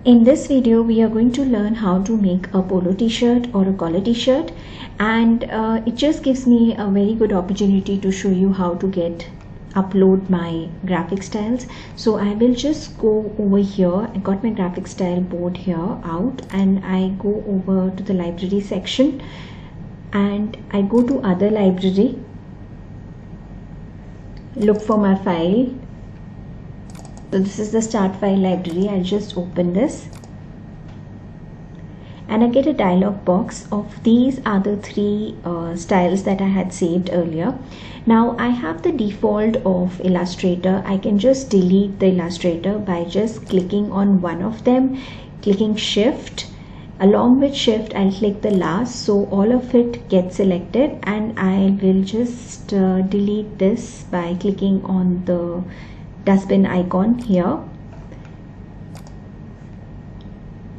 In this video, we are going to learn how to make a polo t-shirt or a collar t-shirt, and it just gives me a very good opportunity to show you how to upload my graphic styles. So I will just go over here. I got my graphic style board here out, and I go over to the library section and I go to other library, look for my file. So this is the start file library. I'll just open this and I get a dialog box of these are the three styles that I had saved earlier. Now I have the default of Illustrator. I can just delete the Illustrator by just clicking on one of them, clicking Shift. Along with Shift, I'll click the last, so all of it gets selected, and I will just delete this by clicking on the dustbin icon here,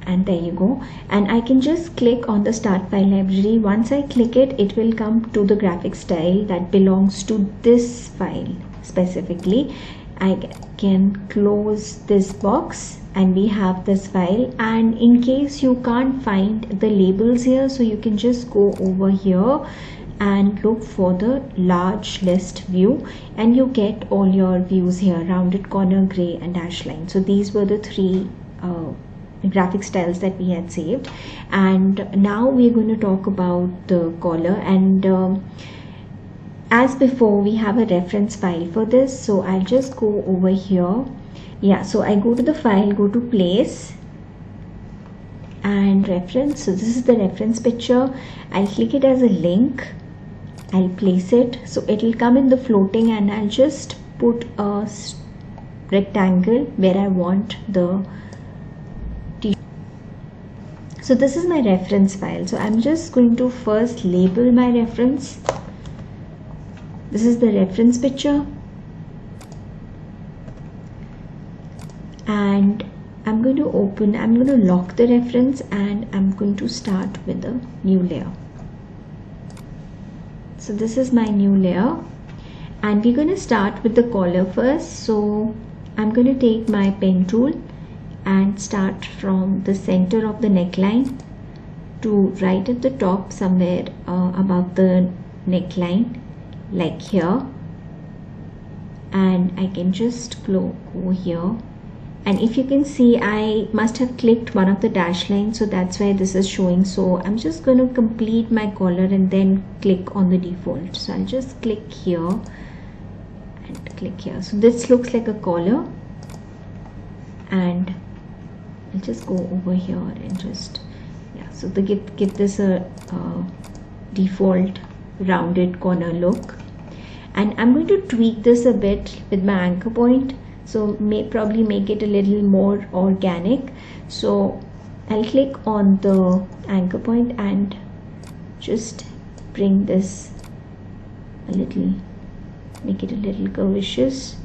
and there you go. And I can just click on the start file library. Once I click it, it will come to the graphic style that belongs to this file specifically. I can close this box and we have this file. And in case you can't find the labels here, so you can just go over here and look for the large list view, and you get all your views here: rounded corner, gray, and dash line. So these were the three graphic styles that we had saved. And now we're going to talk about the collar, and as before, we have a reference file for this. So I'll just go over here. Yeah, so I go to the file, go to place and reference. So this is the reference picture. I'll click it as a link, I'll place it, so it will come in the floating, and I'll just put a rectangle where I want the t-shirt. So this is my reference file. So I'm just going to first label my reference. This is the reference picture, and I'm going to lock the reference, and I'm going to start with a new layer. So this is my new layer, and we're going to start with the collar first. So I'm going to take my pen tool and start from the center of the neckline to right at the top, somewhere above the neckline, like here, and I can just go here. And if you can see, I must have clicked one of the dash lines, so that's why this is showing. So I'm just going to complete my collar and then click on the default. So I'll just click here and click here. So this looks like a collar, and I'll just go over here and just, yeah, so to give this a default rounded corner look. And I'm going to tweak this a bit with my anchor point, so probably make it a little more organic. So I'll click on the anchor point and just bring this a little, make it a little curvaceous,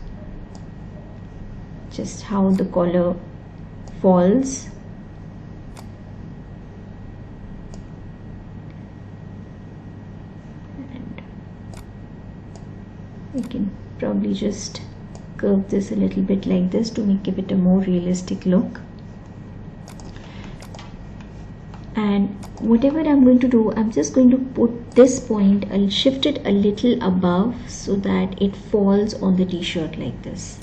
just how the collar falls. And we can probably just curve this a little bit like this to give it a more realistic look. And whatever I'm going to do, I'm just going to put this point, I'll shift it a little above so that it falls on the t-shirt like this.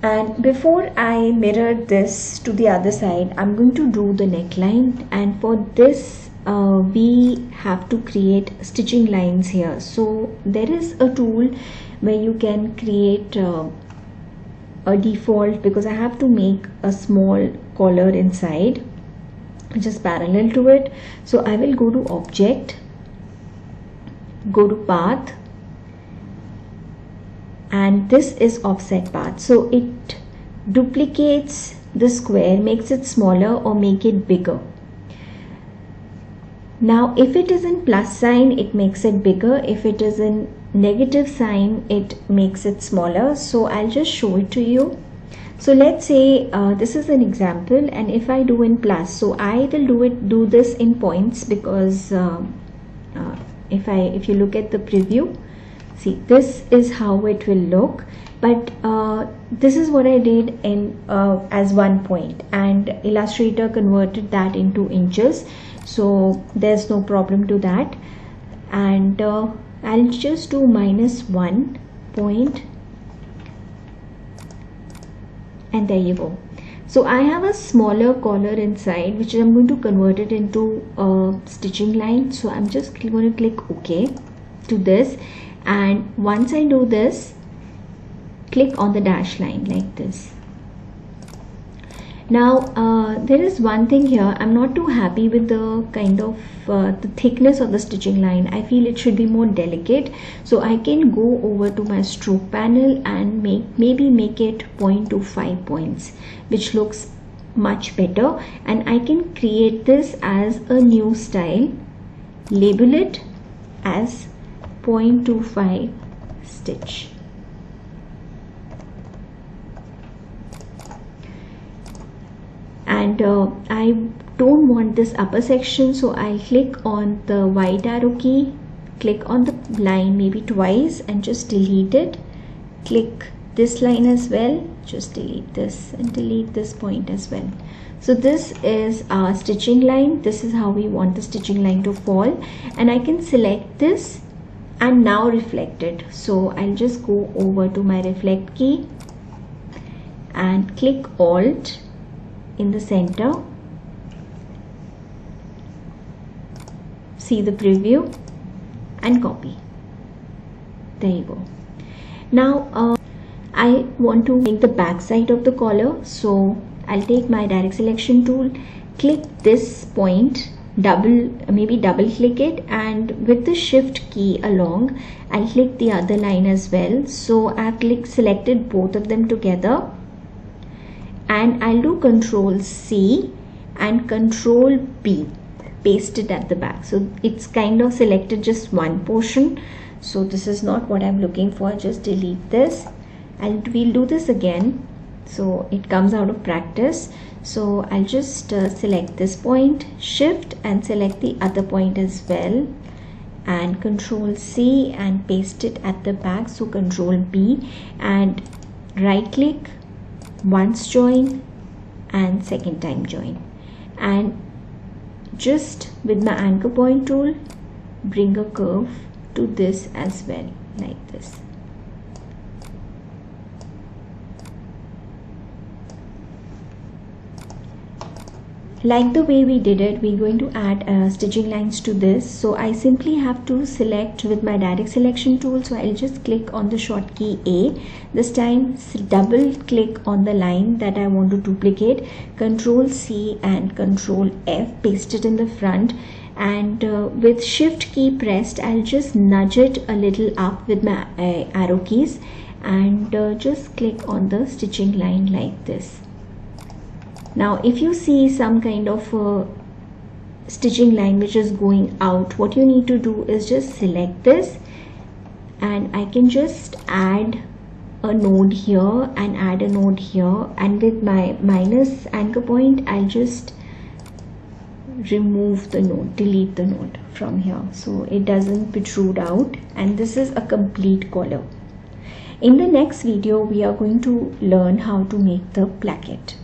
And before I mirror this to the other side, I'm going to do the neckline, and for this we have to create stitching lines here. So there is a tool where you can create a default, because I have to make a small collar inside which is parallel to it. So I will go to object, go to path, and this is offset path. So it duplicates the square, makes it smaller or make it bigger. Now if it is in plus sign, it makes it bigger. If it is in negative sign, it makes it smaller. So I'll just show it to you. So let's say this is an example, and if I do in plus, so I will do this in points, because if you look at the preview, See, this is how it will look, but this is what I did in as 1 point, and Illustrator converted that into inches, so there's no problem to that. And I'll just do -1 point, and there you go. So I have a smaller collar inside, which I'm going to convert it into a stitching line. So I'm just going to click OK to this, and once I do this, click on the dash line like this. Now there is one thing here. I'm not too happy with the kind of the thickness of the stitching line. I feel it should be more delicate, so I can go over to my stroke panel and maybe make it 0.25 points, which looks much better. And I can create this as a new style, label it as 0.25 stitch. And I don't want this upper section, so I'll click on the white arrow key, click on the line maybe twice and just delete it. Click this line as well, just delete this and delete this point as well. So this is our stitching line. This is how we want the stitching line to fall, and I can select this and now reflect it. So I'll just go over to my reflect key and click Alt in the center, see the preview and copy. There you go. Now I want to make the back side of the collar, so I'll take my direct selection tool, click this point, maybe double click it, and with the shift key along I'll click the other line as well. So I've selected both of them together, and I'll do Control C and Control B, paste it at the back. So it's kind of selected just one portion, so this is not what I'm looking for. Just delete this, and we'll do this again so it comes out of practice. So I'll just select this point, shift and select the other point as well, and Control C and paste it at the back. So Control B and right click, once join and second time join, and just with my anchor point tool bring a curve to this as well, like this. Like the way we did it, we're going to add stitching lines to this. So I simply have to select with my direct selection tool. So I'll just click on the short key A. This time double click on the line that I want to duplicate, Control C and Control F, paste it in the front, and with shift key pressed I'll just nudge it a little up with my arrow keys, and just click on the stitching line like this. Now if you see some kind of stitching line which is going out, what you need to do is just select this, and I can just add a node here and add a node here, and with my minus anchor point I'll just remove the node, delete the node from here so it doesn't protrude out, and this is a complete collar. In the next video we are going to learn how to make the placket.